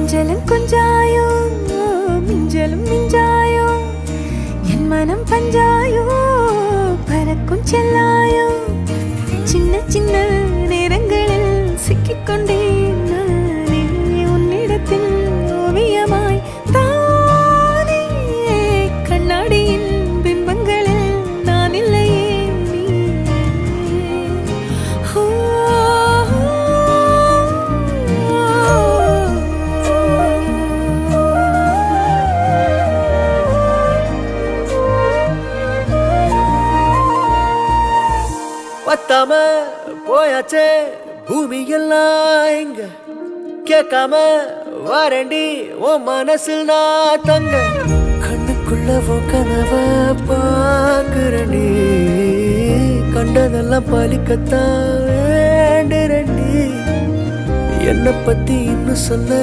கொஞ்சலும் கொஞ்சாயோ மிஞ்சலும் மிஞ்சாயோ என் மனம் பஞ்சாயோ பறக்கும் செல்லாயோ சின்ன சின்ன நேரங்களில் சிக்கிக்கொண்டேன் நானே உன்னிடத்தில் ஓவியமாய் தானே கண்ணாடியின் பிம்பங்களில் நான் இல்லையே நீ பத்தாம போயாச்சே பூமி எல்லாம் இங்க கேட்காம வாரண்டி உன் மனசில் நான் தங்க கண்ணுக்குள்ள உன் கனவ பாக்குறண்டி கண்டதெல்லாம் பலிக்கத்தான் வேண்டுறண்டி என்னை பத்தி இன்னும் சொல்ல